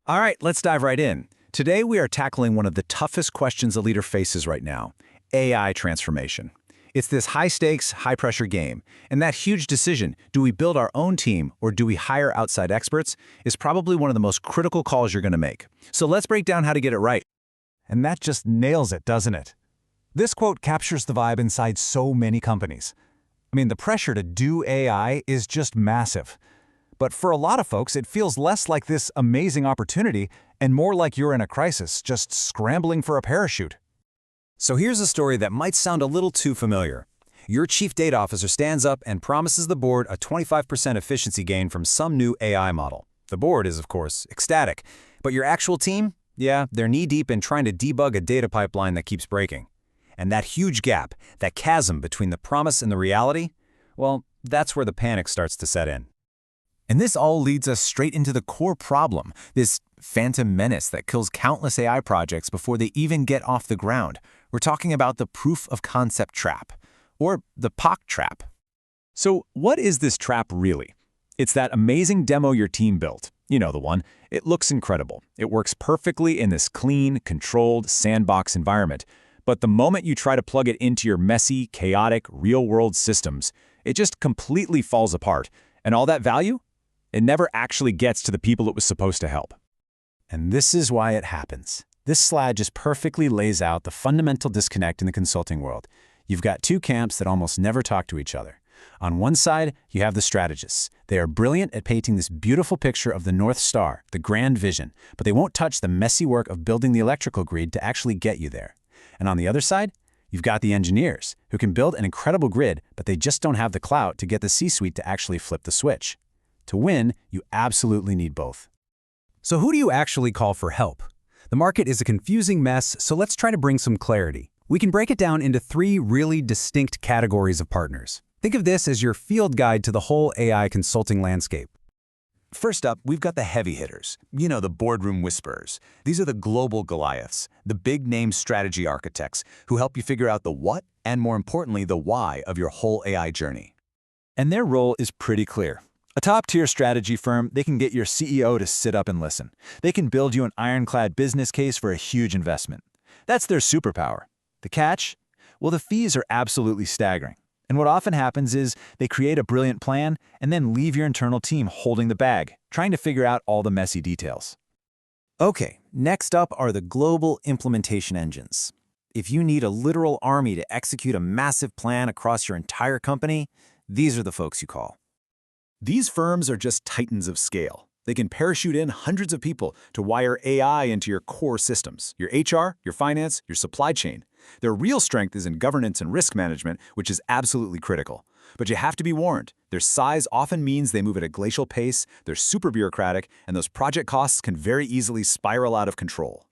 All right, let's dive right in. Today we are tackling one of the toughest questions a leader faces right now, AI transformation. It's this high-stakes, high-pressure game, and that huge decision, do we build our own team or do we hire outside experts, is probably one of the most critical calls you're going to make. So let's break down how to get it right. And that just nails it, doesn't it? This quote captures the vibe inside so many companies. I mean, the pressure to do AI is just massive. But for a lot of folks, it feels less like this amazing opportunity and more like you're in a crisis, just scrambling for a parachute. So here's a story that might sound a little too familiar. Your chief data officer stands up and promises the board a 25% efficiency gain from some new AI model. The board is, of course, ecstatic. But your actual team? Yeah, they're knee-deep in trying to debug a data pipeline that keeps breaking. And that huge gap, that chasm between the promise and the reality, well, that's where the panic starts to set in. And this all leads us straight into the core problem, this phantom menace that kills countless AI projects before they even get off the ground. We're talking about the proof of concept trap, or the POC trap. So what is this trap really? It's that amazing demo your team built. You know the one. It looks incredible. It works perfectly in this clean, controlled sandbox environment. But the moment you try to plug it into your messy, chaotic, real-world systems, it just completely falls apart. And all that value? It never actually gets to the people it was supposed to help. And this is why it happens. This slide just perfectly lays out the fundamental disconnect in the consulting world. You've got two camps that almost never talk to each other. On one side, you have the strategists. They are brilliant at painting this beautiful picture of the North Star, the grand vision, but they won't touch the messy work of building the electrical grid to actually get you there. And on the other side, you've got the engineers, who can build an incredible grid, but they just don't have the clout to get the C-suite to actually flip the switch. To win, you absolutely need both. So who do you actually call for help? The market is a confusing mess, so let's try to bring some clarity. We can break it down into three really distinct categories of partners. Think of this as your field guide to the whole AI consulting landscape. First up, we've got the heavy hitters. You know, the boardroom whisperers. These are the global Goliaths, the big-name strategy architects who help you figure out the what and, more importantly, the why of your whole AI journey. And their role is pretty clear. A top-tier strategy firm, they can get your CEO to sit up and listen. They can build you an ironclad business case for a huge investment. That's their superpower. The catch? Well, the fees are absolutely staggering. And what often happens is they create a brilliant plan and then leave your internal team holding the bag, trying to figure out all the messy details. Okay, next up are the global implementation engines. If you need a literal army to execute a massive plan across your entire company, these are the folks you call. These firms are just titans of scale. They can parachute in hundreds of people to wire AI into your core systems, your HR, your finance, your supply chain. Their real strength is in governance and risk management, which is absolutely critical. But you have to be warned. Their size often means they move at a glacial pace, they're super bureaucratic, and those project costs can very easily spiral out of control.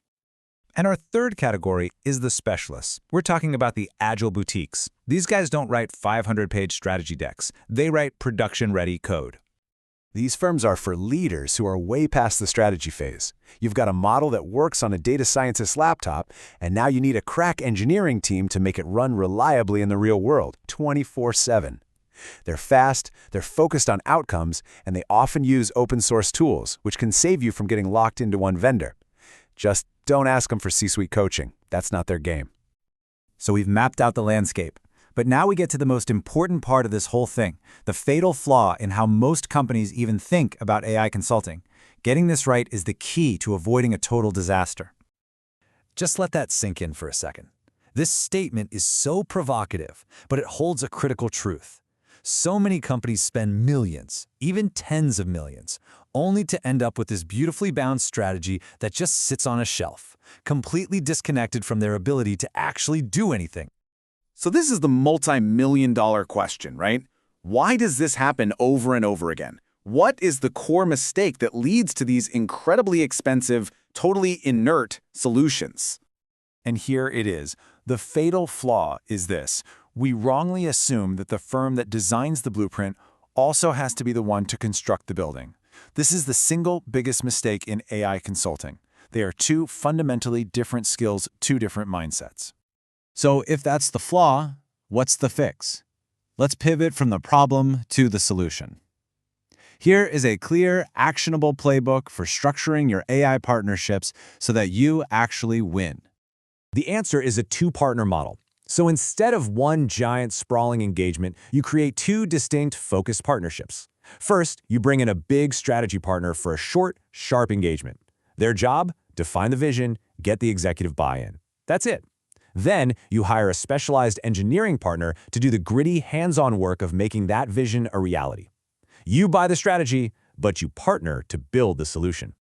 And our third category is the specialists. We're talking about the Agile Boutiques. These guys don't write 500-page strategy decks. They write production-ready code. These firms are for leaders who are way past the strategy phase. You've got a model that works on a data scientist's laptop, and now you need a crack engineering team to make it run reliably in the real world, 24/7. They're fast, they're focused on outcomes, and they often use open-source tools, which can save you from getting locked into one vendor. Just don't ask them for C-suite coaching. That's not their game. So we've mapped out the landscape. But now we get to the most important part of this whole thing, the fatal flaw in how most companies even think about AI consulting. Getting this right is the key to avoiding a total disaster. Just let that sink in for a second. This statement is so provocative, but it holds a critical truth. So many companies spend millions, even tens of millions, only to end up with this beautifully balanced strategy that just sits on a shelf, completely disconnected from their ability to actually do anything. So this is the multi-million-dollar question, right? Why does this happen over and over again? What is the core mistake that leads to these incredibly expensive, totally inert solutions? And here it is. The fatal flaw is this. We wrongly assume that the firm that designs the blueprint also has to be the one to construct the building. This is the single biggest mistake in AI consulting. They are two fundamentally different skills, two different mindsets. So if that's the flaw, what's the fix? Let's pivot from the problem to the solution. Here is a clear, actionable playbook for structuring your AI partnerships so that you actually win. The answer is a two-partner model. So instead of one giant sprawling engagement, you create two distinct focused partnerships. First, you bring in a big strategy partner for a short, sharp engagement. Their job? Define the vision, get the executive buy-in. That's it. Then, you hire a specialized engineering partner to do the gritty, hands-on work of making that vision a reality. You buy the strategy, but you partner to build the solution.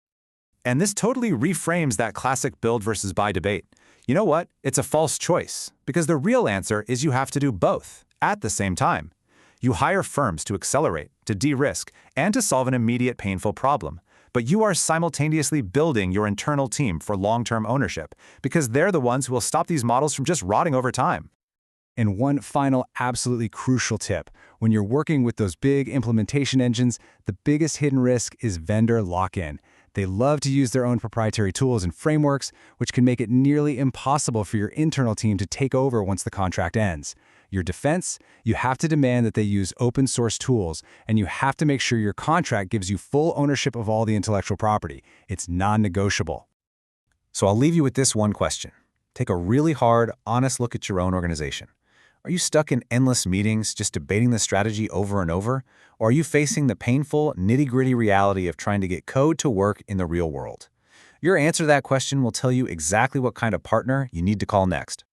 And this totally reframes that classic build versus buy debate. You know what? It's a false choice, because the real answer is you have to do both at the same time. You hire firms to accelerate, to de-risk, and to solve an immediate painful problem. But you are simultaneously building your internal team for long-term ownership, because they're the ones who will stop these models from just rotting over time. And one final absolutely crucial tip. When you're working with those big implementation engines, the biggest hidden risk is vendor lock-in. They love to use their own proprietary tools and frameworks, which can make it nearly impossible for your internal team to take over once the contract ends. Your defense? You have to demand that they use open-source tools, and you have to make sure your contract gives you full ownership of all the intellectual property. It's non-negotiable. So I'll leave you with this one question. Take a really hard, honest look at your own organization. Are you stuck in endless meetings just debating the strategy over and over? Or are you facing the painful, nitty-gritty reality of trying to get code to work in the real world? Your answer to that question will tell you exactly what kind of partner you need to call next.